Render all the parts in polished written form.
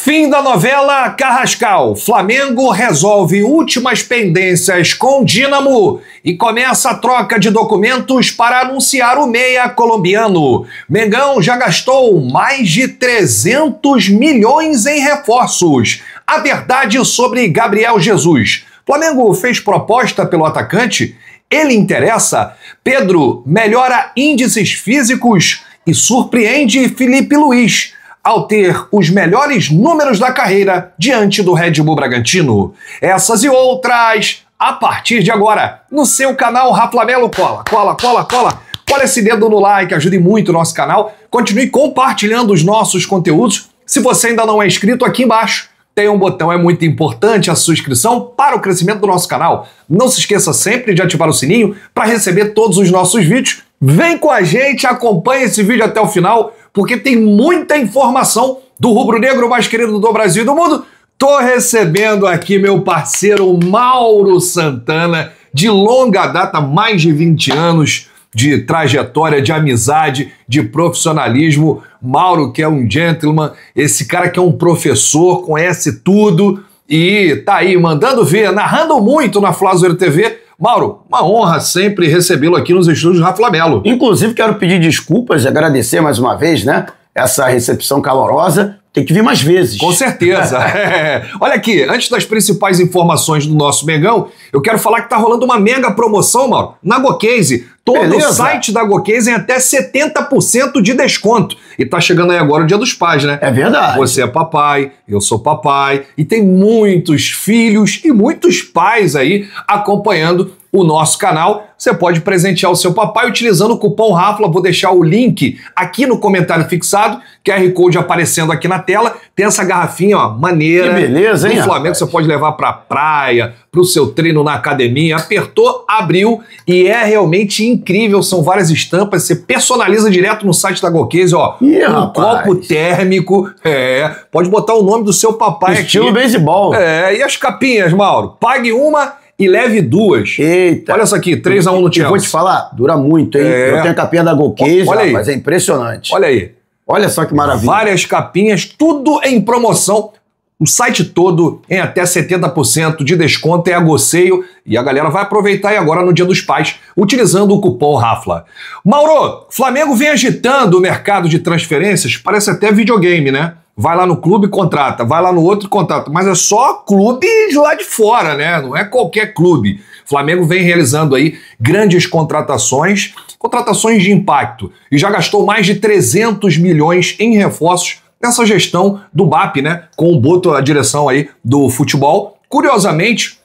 Fim da novela Carrascal. Flamengo resolve últimas pendências com Dínamo e começa a troca de documentos para anunciar o meia colombiano. Mengão já gastou mais de 300 milhões em reforços. A verdade sobre Gabriel Jesus. Flamengo fez proposta pelo atacante? Ele interessa? Pedro melhora índices físicos e surpreende Felipe Luiz ao ter os melhores números da carreira diante do Red Bull Bragantino. Essas e outras a partir de agora no seu canal Raflamelo. Cola esse dedo no like, ajude muito o nosso canal. Continue compartilhando os nossos conteúdos. Se você ainda não é inscrito, aqui embaixo tem um botão, é muito importante a sua inscrição para o crescimento do nosso canal. Não se esqueça sempre de ativar o sininho para receber todos os nossos vídeos. Vem com a gente, acompanhe esse vídeo até o final, porque tem muita informação do rubro-negro mais querido do Brasil e do mundo. Tô recebendo aqui meu parceiro Mauro Santana, de longa data, mais de 20 anos de trajetória, de amizade, de profissionalismo. Mauro, que é um gentleman, esse cara que é um professor, conhece tudo e tá aí mandando ver, narrando muito na Fla-Zoeiro TV. Mauro, uma honra sempre recebê-lo aqui nos estúdios Raflamelo. Inclusive, quero pedir desculpas e agradecer mais uma vez, né? Essa recepção calorosa. Tem que vir mais vezes. Com certeza. Olha aqui, antes das principais informações do nosso Mengão, eu quero falar que tá rolando uma mega promoção, Mauro, na GoCase. Todo o site da GoCase tem até 70% de desconto. E tá chegando aí agora o Dia dos Pais, né? É verdade. Você é papai, eu sou papai, e tem muitos filhos e muitos pais aí acompanhando o nosso canal. Você pode presentear o seu papai utilizando o cupom RAFLA. Vou deixar o link aqui no comentário fixado, QR Code aparecendo aqui na tela. Tem essa garrafinha, ó, maneira. Que beleza, hein, do Flamengo, rapaz? você pode levar pra praia, pro seu treino na academia. Apertou, abriu e é realmente incrível. São várias estampas, você personaliza direto no site da GoCase, ó. Copo térmico, pode botar o nome do seu papai aqui. Estilo beisebol. E as capinhas, Mauro? Pague uma e leve duas. Eita. Olha isso aqui, 3-1 no Chelsea. Eu vou te falar, dura muito, hein? Eu tenho a capinha da GoCase, mas é impressionante. Olha aí. Olha só que maravilha. Várias capinhas, tudo em promoção. O site todo em até 70% de desconto, é a Goceio. E a galera vai aproveitar aí agora no Dia dos Pais, utilizando o cupom RAFLA. Mauro, Flamengo vem agitando o mercado de transferências, parece até videogame, né? Vai lá no clube, contrata, vai lá no outro, contrata. Mas é só clubes lá de fora, né? Não é qualquer clube. Flamengo vem realizando aí grandes contratações de impacto. E já gastou mais de 300 milhões em reforços nessa gestão do BAP, né? Com o Boto à direção aí do futebol. Curiosamente,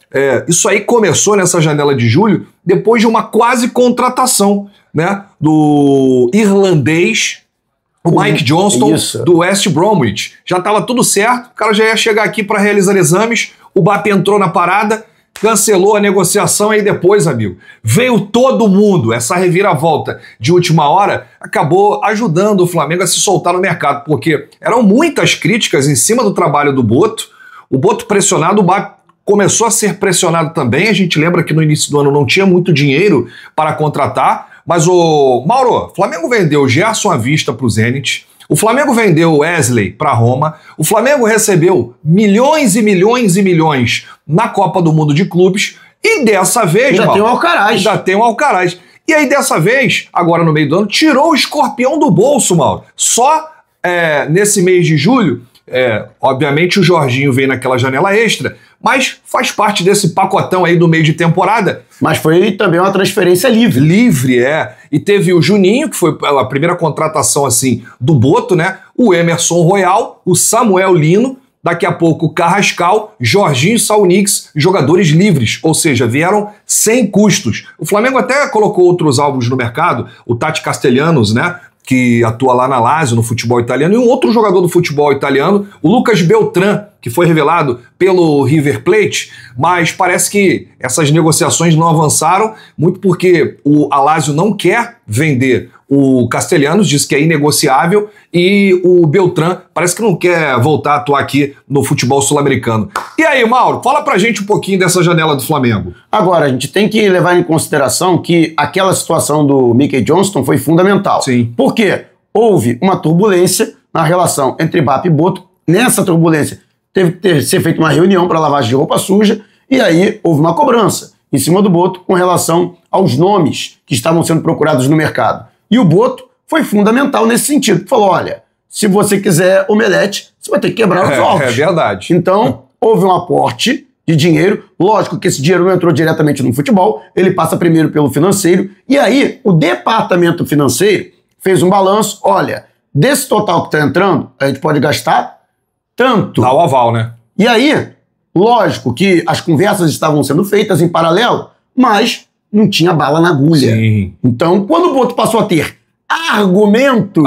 isso aí começou nessa janela de julho, depois de uma quase contratação, né? Do irlandês, o Mike Johnston, do West Bromwich. Já estava tudo certo, o cara já ia chegar aqui para realizar exames, o BAP entrou na parada, cancelou a negociação e depois, amigo, veio todo mundo. Essa reviravolta de última hora acabou ajudando o Flamengo a se soltar no mercado, porque eram muitas críticas em cima do trabalho do Boto. O Boto pressionado, o BAP começou a ser pressionado também. A gente lembra que no início do ano não tinha muito dinheiro para contratar. Mas o Mauro, o Flamengo vendeu Gerson à vista para o Zenit, o Flamengo vendeu Wesley para Roma, o Flamengo recebeu milhões e milhões e milhões na Copa do Mundo de Clubes e dessa vez, ainda tem o Alcaraz. Ainda tem o Alcaraz. E aí dessa vez, agora no meio do ano, tirou o escorpião do bolso, Mauro. Só nesse mês de julho, obviamente o Jorginho veio naquela janela extra, mas faz parte desse pacotão aí do meio de temporada. Mas foi também uma transferência livre. Livre, E teve o Juninho, que foi a primeira contratação assim do Boto, né? O Emerson Royal, o Samuel Lino, daqui a pouco o Carrascal, Jorginho e Saunix, jogadores livres, ou seja, vieram sem custos. O Flamengo até colocou outros alvos no mercado, o Tati Castellanos, né? Que atua lá na Lazio, no futebol italiano, e um outro jogador do futebol italiano, o Lucas Beltrán, que foi revelado pelo River Plate, mas parece que essas negociações não avançaram, muito porque a Lazio não quer vender o Castellanos, diz que é inegociável, e o Beltrán parece que não quer voltar a atuar aqui no futebol sul-americano. E aí, Mauro, fala pra gente um pouquinho dessa janela do Flamengo. Agora, a gente tem que levar em consideração que aquela situação do Mickey Johnston foi fundamental. Sim. Por quê? Houve uma turbulência na relação entre BAP e Boto nessa turbulência, teve que ser feita uma reunião para lavagem de roupa suja, e aí houve uma cobrança em cima do Boto com relação aos nomes que estavam sendo procurados no mercado. E o Boto foi fundamental nesse sentido. Falou, olha, se você quiser omelete, você vai ter que quebrar os ovos. É verdade. Então, houve um aporte de dinheiro. Lógico que esse dinheiro não entrou diretamente no futebol, ele passa primeiro pelo financeiro. E aí, o departamento financeiro fez um balanço. Olha, desse total que está entrando, a gente pode gastar tanto. Dá o aval, né? E aí, lógico que as conversas estavam sendo feitas em paralelo, mas não tinha bala na agulha. Sim. Então, quando o Boto passou a ter argumentos,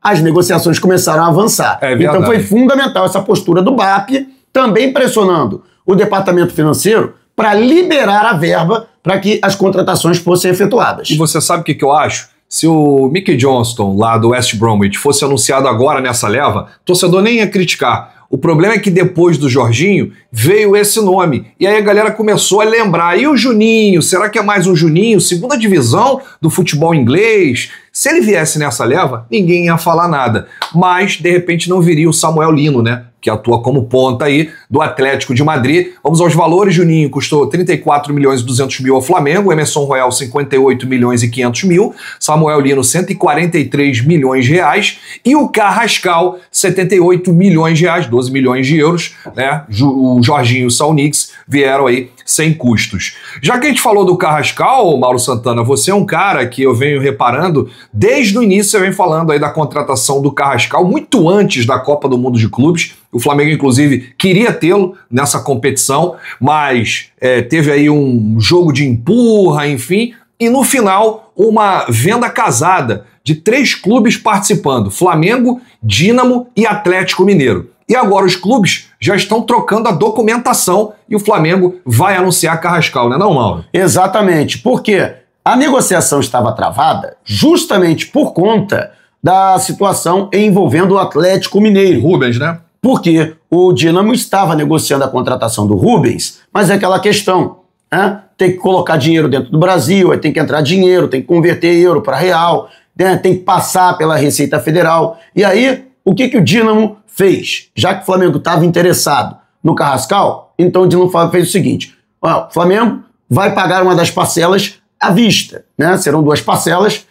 as negociações começaram a avançar. Então foi fundamental essa postura do BAP, também pressionando o departamento financeiro para liberar a verba para que as contratações fossem efetuadas. E você sabe o que eu acho? Se o Mickey Johnston, lá do West Bromwich, fosse anunciado agora nessa leva, o torcedor nem ia criticar. O problema é que depois do Jorginho veio esse nome. E aí a galera começou a lembrar. E o Juninho? Será que é mais um Juninho? Segunda divisão do futebol inglês? Se ele viesse nessa leva, ninguém ia falar nada. Mas, de repente, não viria o Samuel Lino, né? Que atua como ponta aí do Atlético de Madrid. Vamos aos valores. Juninho custou 34 milhões e 200 mil ao Flamengo. Emerson Royal, 58 milhões e 500 mil. Samuel Lino, 143 milhões de reais. E o Carrascal, 78 milhões de reais, 12 milhões de euros, né? O Jorginho e o Saunix vieram aí sem custos. Já que a gente falou do Carrascal, Mauro Santana, você é um cara que eu venho reparando, desde o início eu venho falando aí da contratação do Carrascal, muito antes da Copa do Mundo de Clubes. O Flamengo, inclusive, queria tê-lo nessa competição, mas teve aí um jogo de empurra, enfim, e no final uma venda casada de 3 clubes participando, Flamengo, Dínamo e Atlético Mineiro. E agora os clubes já estão trocando a documentação e o Flamengo vai anunciar Carrascal, né não, Mauro? Exatamente, porque a negociação estava travada justamente por conta da situação envolvendo o Atlético Mineiro. Rubens, né? Porque o Dínamo estava negociando a contratação do Rubens, mas é aquela questão, né? Tem que colocar dinheiro dentro do Brasil, aí tem que entrar dinheiro, tem que converter euro para real, né? Tem que passar pela Receita Federal. E aí, o que o Dínamo fez? Já que o Flamengo estava interessado no Carrascal, então o Dínamo fez o seguinte, ó, o Flamengo vai pagar uma das parcelas à vista, né? Serão 2 parcelas,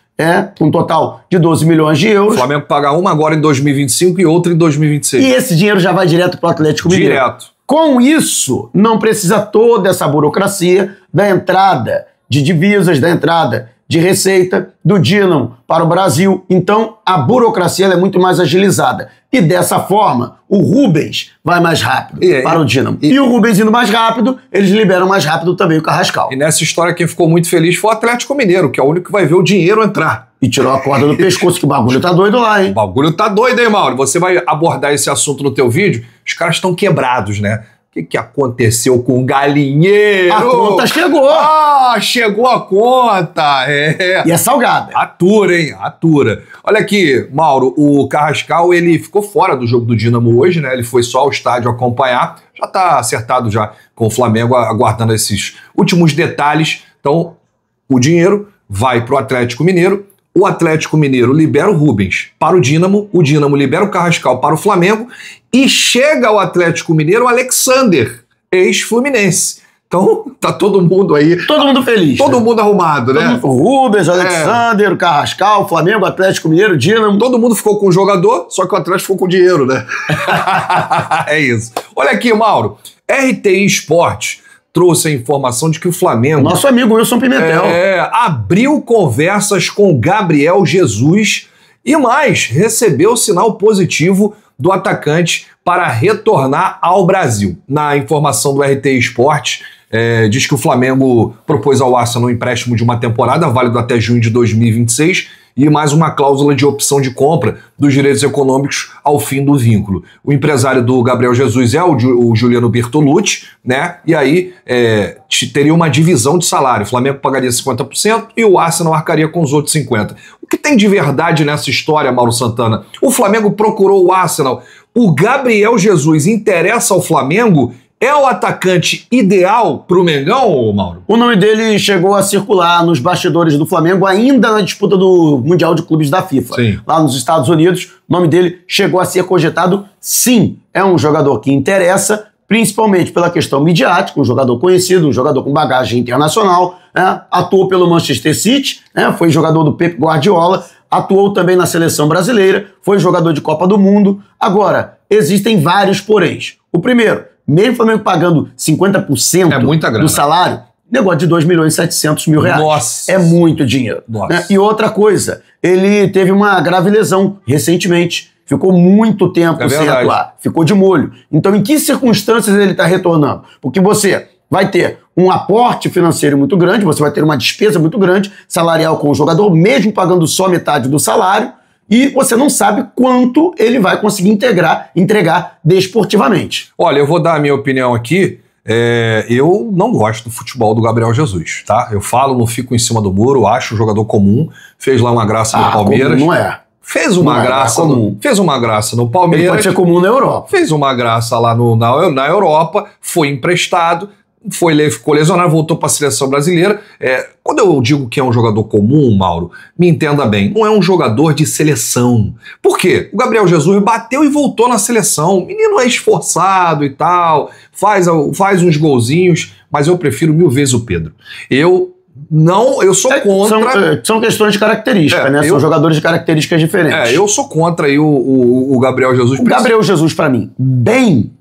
um total de 12 milhões de euros. O Flamengo paga uma agora em 2025 e outra em 2026. E esse dinheiro já vai direto para o Atlético Mineiro. Direto. Com isso, não precisa toda essa burocracia da entrada de divisas, da entrada de receita do Dínamo para o Brasil. Então, a burocracia ela é muito mais agilizada. E dessa forma, o Rubens vai mais rápido para o Dínamo. E o Rubens indo mais rápido, eles liberam mais rápido também o Carrascal. E nessa história quem ficou muito feliz foi o Atlético Mineiro, que é o único que vai ver o dinheiro entrar. E tirou a corda do pescoço, que o bagulho tá doido lá, hein? O bagulho tá doido, hein, Mauro? Você vai abordar esse assunto no teu vídeo, os caras estão quebrados, né? O que aconteceu com o galinheiro? A conta chegou! Ah, chegou a conta! E é salgada. Atura, hein? Atura. Olha aqui, Mauro, o Carrascal, ele ficou fora do jogo do Dínamo hoje, né? Ele foi só ao estádio acompanhar. Já tá acertado já com o Flamengo, aguardando esses últimos detalhes. Então, o dinheiro vai pro Atlético Mineiro. O Atlético Mineiro libera o Rubens para o Dínamo libera o Carrascal para o Flamengo e chega ao Atlético Mineiro o Alexander, ex-Fluminense. Então, tá todo mundo aí. Todo mundo feliz. Todo mundo arrumado, né? O Rubens, o Alexander, o Carrascal, o Flamengo, o Atlético Mineiro, o Dínamo. Todo mundo ficou com o jogador, só que o Atlético ficou com o dinheiro, né? É isso. Olha aqui, Mauro. RTI Esporte trouxe a informação de que o Flamengo... Nosso amigo Wilson Pimentel. Abriu conversas com Gabriel Jesus e mais, recebeu sinal positivo do atacante para retornar ao Brasil. Na informação do RTI Esporte, diz que o Flamengo propôs ao Arsenal um empréstimo de uma temporada, válido até junho de 2026, e mais uma cláusula de opção de compra dos direitos econômicos ao fim do vínculo. O empresário do Gabriel Jesus é o Juliano Bertolucci, né? E aí teria uma divisão de salário. O Flamengo pagaria 50% e o Arsenal arcaria com os outros 50%. O que tem de verdade nessa história, Mauro Santana? O Flamengo procurou o Arsenal. O Gabriel Jesus interessa ao Flamengo é o atacante ideal para o Mengão, Mauro? O nome dele chegou a circular nos bastidores do Flamengo ainda na disputa do Mundial de Clubes da FIFA. Sim. Lá nos Estados Unidos, o nome dele chegou a ser cogitado, sim. É um jogador que interessa, principalmente pela questão midiática, um jogador conhecido, um jogador com bagagem internacional, né? Atuou pelo Manchester City, né? Foi jogador do Pep Guardiola, atuou também na seleção brasileira, foi jogador de Copa do Mundo. Agora, existem vários poréns. O primeiro, mesmo o Flamengo pagando 50% do salário, negócio de 2.700.000 reais. Nossa. É muito dinheiro. Né? E outra coisa, ele teve uma grave lesão recentemente. Ficou muito tempo sem atuar. Ficou de molho. Então, em que circunstâncias ele está retornando? Porque você vai ter um aporte financeiro muito grande, você vai ter uma despesa muito grande, salarial com o jogador, mesmo pagando só metade do salário, e você não sabe quanto ele vai conseguir entregar desportivamente. Olha, eu vou dar a minha opinião aqui. Eu não gosto do futebol do Gabriel Jesus, tá? Eu falo, não fico em cima do muro, acho o jogador comum, fez lá uma graça no Palmeiras. Comum não é. Fez uma graça no Palmeiras. Ele pode ser comum na Europa. Fez uma graça lá na Europa, foi emprestado, ficou lesionado, voltou para a seleção brasileira. Quando eu digo que é um jogador comum, Mauro, me entenda bem, não é um jogador de seleção. Por quê? O Gabriel Jesus bateu e voltou na seleção. O menino é esforçado e tal, faz uns golzinhos, mas eu prefiro mil vezes o Pedro. Eu sou contra... São questões de característica, né? São jogadores de características diferentes. Eu sou contra aí o Gabriel Jesus. O Gabriel Jesus, pra mim, bem,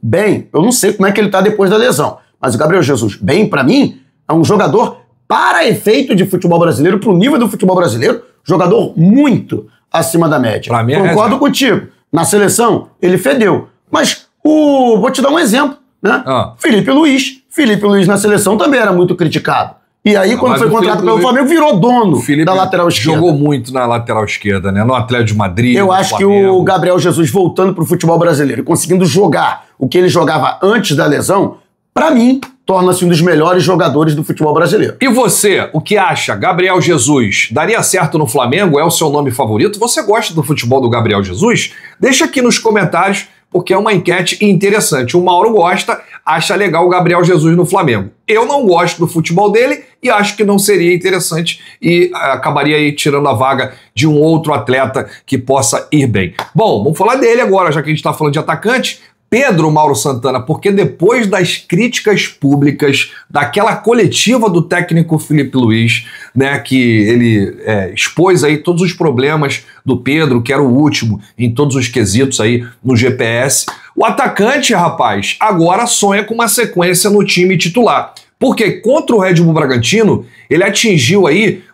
eu não sei como é que ele tá depois da lesão, mas o Gabriel Jesus, bem, pra mim, é um jogador para efeito de futebol brasileiro, pro nível do futebol brasileiro, jogador muito acima da média. Pra mim Concordo contigo. Na seleção, ele fedeu. Mas vou te dar um exemplo, né? Felipe Luiz na seleção também era muito criticado. E aí, quando foi contratado pelo Flamengo, virou dono da lateral esquerda. Jogou muito na lateral esquerda, né? No Atlético de Madrid. Eu acho que o Gabriel Jesus voltando pro futebol brasileiro e conseguindo jogar o que ele jogava antes da lesão, pra mim, torna-se um dos melhores jogadores do futebol brasileiro. E você, o que acha? Gabriel Jesus daria certo no Flamengo? É o seu nome favorito? Você gosta do futebol do Gabriel Jesus? Deixa aqui nos comentários, porque é uma enquete interessante. O Mauro gosta, acha legal o Gabriel Jesus no Flamengo. Eu não gosto do futebol dele e acho que não seria interessante e acabaria aí tirando a vaga de um outro atleta que possa ir bem. Bom, vamos falar dele agora, já que a gente está falando de atacante. Pedro Mauro Santana, porque depois das críticas públicas daquela coletiva do técnico Felipe Luiz, né, que ele expôs aí todos os problemas do Pedro, que era o último em todos os quesitos aí no GPS, o atacante, rapaz, agora sonha com uma sequência no time titular, porque contra o Red Bull Bragantino, ele atingiu aí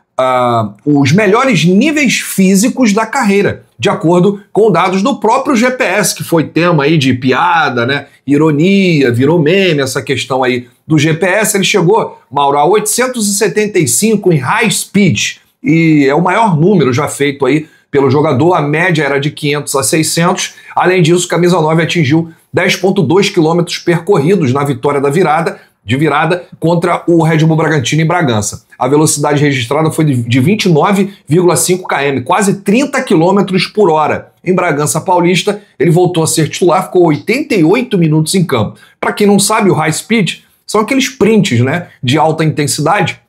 os melhores níveis físicos da carreira, de acordo com dados do próprio GPS, que foi tema aí de piada, né? Ironia, virou meme essa questão aí do GPS. Ele chegou, Mauro, a 875 em high speed, e é o maior número já feito aí pelo jogador. A média era de 500 a 600. Além disso, camisa 9 atingiu 10,2 quilômetros percorridos na vitória de virada contra o Red Bull Bragantino em Bragança. A velocidade registrada foi de 29,5 km, quase 30 km por hora. Em Bragança Paulista, ele voltou a ser titular, ficou 88 minutos em campo. Para quem não sabe, o high speed são aqueles sprints, né, de alta intensidade,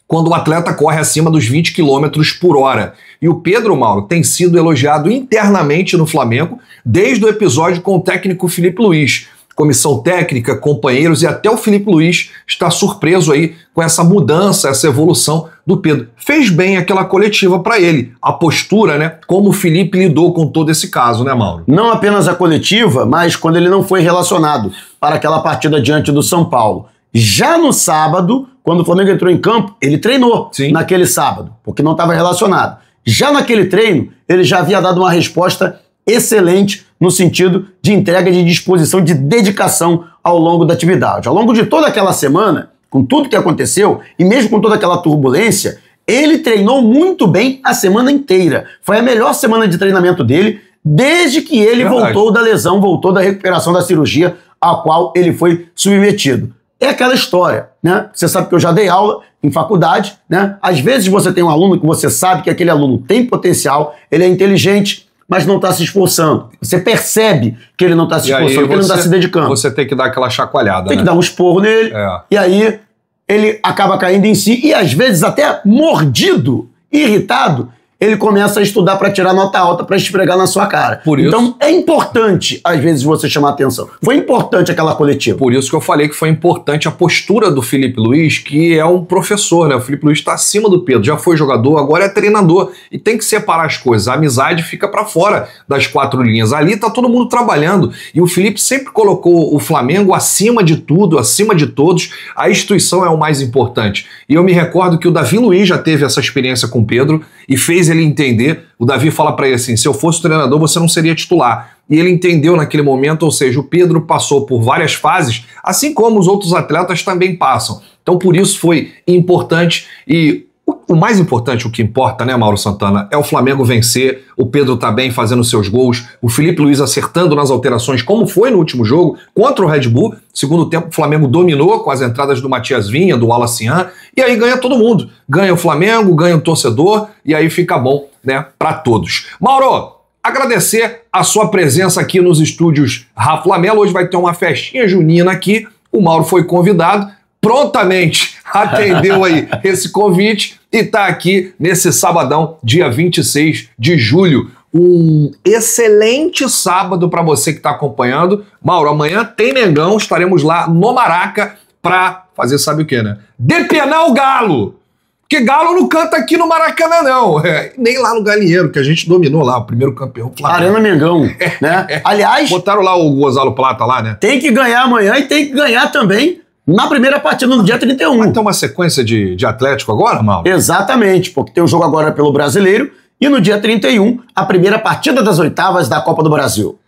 quando o atleta corre acima dos 20 km por hora. E o Pedro, Mauro, tem sido elogiado internamente no Flamengo desde o episódio com o técnico Felipe Luiz. Comissão técnica, companheiros e até o Felipe Luiz está surpreso aí com essa mudança, essa evolução do Pedro. Fez bem aquela coletiva para ele, a postura, né? Como o Felipe lidou com todo esse caso, né, Mauro? Não apenas a coletiva, mas quando ele não foi relacionado para aquela partida diante do São Paulo. Já no sábado, quando o Flamengo entrou em campo, ele treinou naquele sábado, porque não estava relacionado. Já naquele treino, ele já havia dado uma resposta excelente no sentido de entrega, de disposição, de dedicação ao longo da atividade. Ao longo de toda aquela semana, com tudo que aconteceu, e mesmo com toda aquela turbulência, ele treinou muito bem a semana inteira. Foi a melhor semana de treinamento dele desde que ele voltou da lesão, voltou da recuperação da cirurgia a qual ele foi submetido. É aquela história, né? Você sabe que eu já dei aula em faculdade, né? Às vezes você tem um aluno que você sabe que aquele aluno tem potencial, ele é inteligente, mas não está se esforçando. Você percebe que ele não está se esforçando, que ele não está se dedicando. Você tem que dar aquela chacoalhada, Tem que dar um esporro nele, e aí ele acaba caindo em si, e às vezes até mordido, irritado, ele começa a estudar para tirar nota alta para esfregar na sua cara. Então é importante, às vezes, você chamar atenção. Foi importante aquela coletiva. Por isso que eu falei que foi importante a postura do Felipe Luiz, que é um professor, né? O Felipe Luiz está acima do Pedro, já foi jogador, agora é treinador. E tem que separar as coisas. A amizade fica para fora das 4 linhas. Ali tá todo mundo trabalhando. E o Felipe sempre colocou o Flamengo acima de tudo, acima de todos. A instituição é o mais importante. E eu me recordo que o Davi Luiz já teve essa experiência com o Pedro e fez ele entender. O Davi fala para ele assim: se eu fosse treinador, você não seria titular. E ele entendeu naquele momento, ou seja, o Pedro passou por várias fases, assim como os outros atletas também passam. Então por isso foi importante. E o mais importante, o que importa, né, Mauro Santana, é o Flamengo vencer, o Pedro tá bem fazendo seus gols, o Felipe Luiz acertando nas alterações, como foi no último jogo, contra o Red Bull. Segundo tempo, o Flamengo dominou com as entradas do Matias Vinha, do Wallace-An, e aí ganha todo mundo. Ganha o Flamengo, ganha o torcedor, e aí fica bom, né, para todos. Mauro, agradecer a sua presença aqui nos estúdios Rafa Lamelo. Hoje vai ter uma festinha junina aqui, o Mauro foi convidado, prontamente atendeu aí esse convite e tá aqui nesse sabadão, dia 26 de julho. Um excelente sábado para você que está acompanhando. Mauro, amanhã tem Mengão, estaremos lá no Maraca para fazer sabe o que, né? Depenar o Galo! Porque Galo não canta aqui no Maracanã, não. Nem lá no Galinheiro, que a gente dominou lá, o primeiro campeão. Arena Mengão, né? Aliás... Botaram lá o Gonzalo Plata lá, né? Tem que ganhar amanhã e tem que ganhar também na primeira partida, no dia 31. Vai ter uma sequência de Atlético agora, Mauro? Exatamente, porque tem o jogo agora pelo Brasileiro e no dia 31, a primeira partida das oitavas da Copa do Brasil.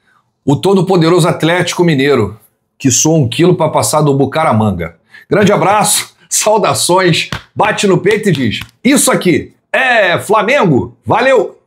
O todo-poderoso Atlético Mineiro, que soa 1 quilo para passar do Bucaramanga. Grande abraço, saudações, bate no peito e diz: isso aqui é Flamengo, valeu!